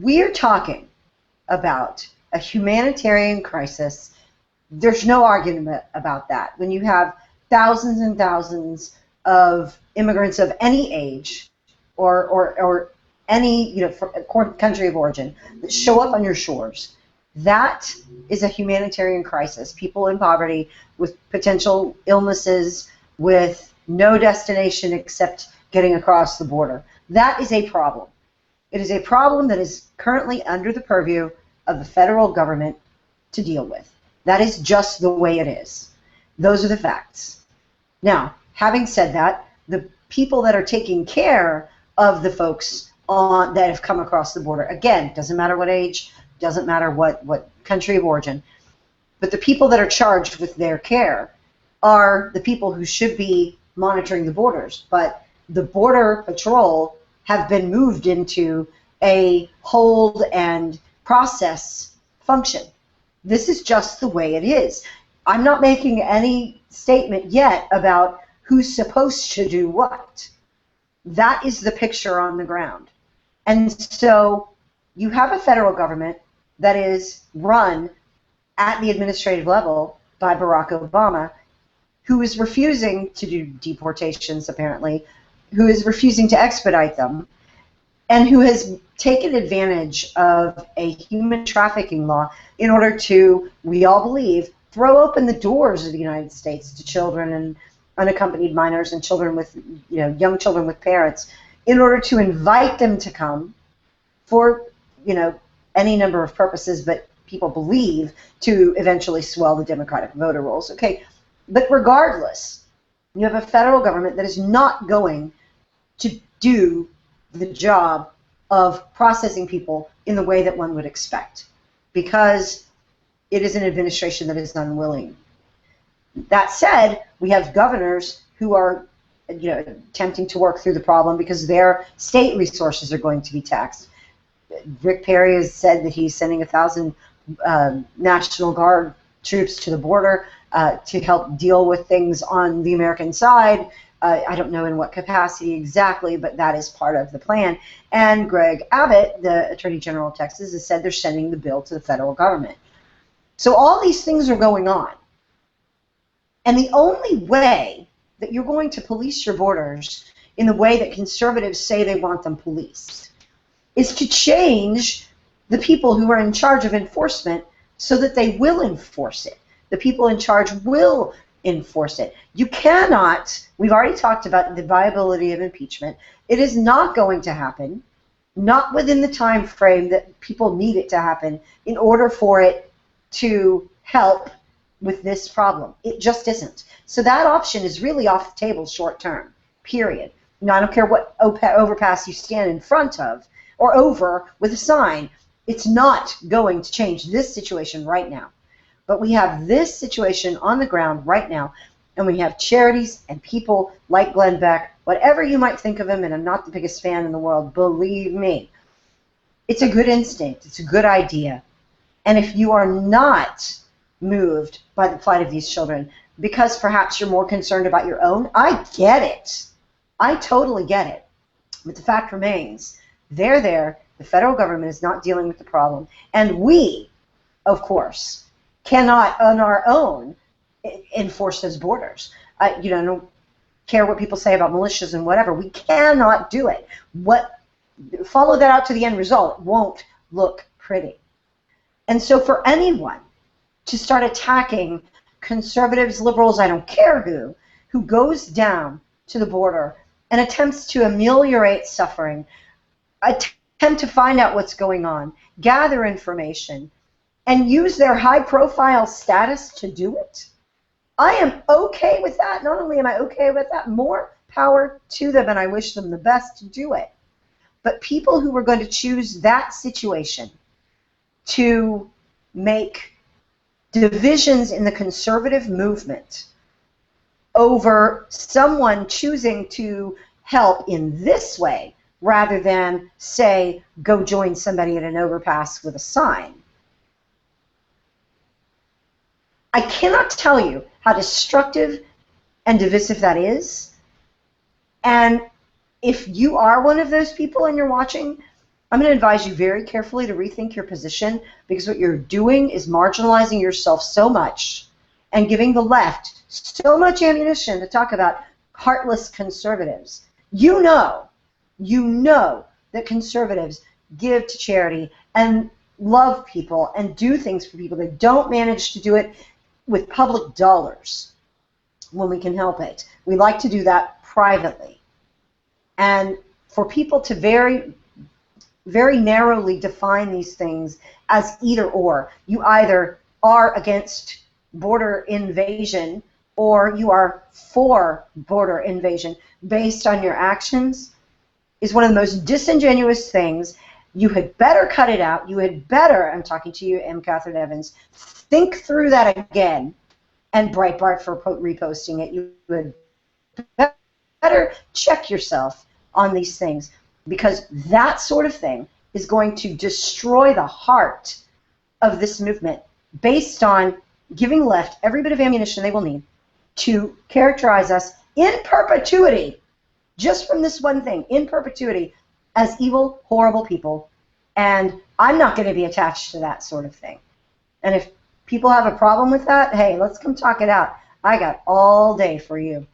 We're talking about a humanitarian crisis. There's no argument about that. When you have thousands and thousands of immigrants of any age or any country of origin that show up on your shores, that is a humanitarian crisis. People in poverty with potential illnesses, with no destination except getting across the border. That is a problem. It is a problem that is currently under the purview of the federal government to deal with. That is just the way it is. Those are the facts. Now, having said that, the people that are taking care of the folks that have come across the border, again, doesn't matter what age, doesn't matter what country of origin, but the people that are charged with their care are the people who should be monitoring the borders. But the Border Patrol have been moved into a hold and process function. This is just the way it is. I'm not making any statement yet about who's supposed to do what. That is the picture on the ground. And so you have a federal government that is run at the administrative level by Barack Obama, who is refusing to do deportations, apparently, who is refusing to expedite them, and who has taken advantage of a human trafficking law in order to, we all believe, throw open the doors of the United States to children and unaccompanied minors and children with, young children with parents, in order to invite them to come for, any number of purposes, but people believe to eventually swell the Democratic voter rolls. Okay, but regardless, you have a federal government that is not going to do the job of processing people in the way that one would expect, because it is an administration that is unwilling. That said, we have governors who are attempting to work through the problem because their state resources are going to be taxed. Rick Perry has said that he's sending 1,000 National Guard troops to the border to help deal with things on the American side. I don't know in what capacity exactly, but that is part of the plan. And Greg Abbott, the Attorney General of Texas, has said they're sending the bill to the federal government. So all these things are going on. And the only way that you're going to police your borders in the way that conservatives say they want them policed is to change the people who are in charge of enforcement so that they will enforce it. The people in charge will enforce it. You cannot, we've already talked about the viability of impeachment. It is not going to happen, not within the time frame that people need it to happen in order for it to help with this problem. It just isn't. So that option is really off the table short term, period. Now, I don't care what overpass you stand in front of or over with a sign. It's not going to change this situation right now. But we have this situation on the ground right now, and we have charities and people like Glenn Beck, whatever you might think of him, and I'm not the biggest fan in the world, believe me. It's a good instinct. It's a good idea. And if you are not moved by the plight of these children because perhaps you're more concerned about your own, I get it. I totally get it. But the fact remains, they're there. The federal government is not dealing with the problem. And we, of course, cannot on our own enforce those borders. I don't care what people say about militias and whatever. We cannot do it. Follow that out to the end result. It won't look pretty. And so for anyone to start attacking conservatives, liberals, I don't care who goes down to the border and attempts to ameliorate suffering, attempt to find out what's going on, gather information, and use their high-profile status to do it, I am okay with that. Not only am I okay with that, more power to them, and I wish them the best to do it. But people who are going to choose that situation to make divisions in the conservative movement over someone choosing to help in this way rather than, say, go join somebody at an overpass with a sign. I cannot tell you how destructive and divisive that is. And if you are one of those people and you're watching, I'm going to advise you very carefully to rethink your position, because what you're doing is marginalizing yourself so much and giving the left so much ammunition to talk about heartless conservatives. You know that conservatives give to charity and love people and do things for people. They don't manage to do it with public dollars when we can help it. We like to do that privately. And for people to very narrowly define these things as either or, you either are against border invasion or you are for border invasion based on your actions, is one of the most disingenuous things. You had better cut it out. You had better, I'm talking to you, M. Catherine Evans, think through that again, and Breitbart for reposting it. You would better check yourself on these things, because that sort of thing is going to destroy the heart of this movement, based on giving left every bit of ammunition they will need to characterize us in perpetuity, just from this one thing, in perpetuity, as evil, horrible people. And I'm not going to be attached to that sort of thing. And if people have a problem with that, hey, let's come talk it out. I got all day for you.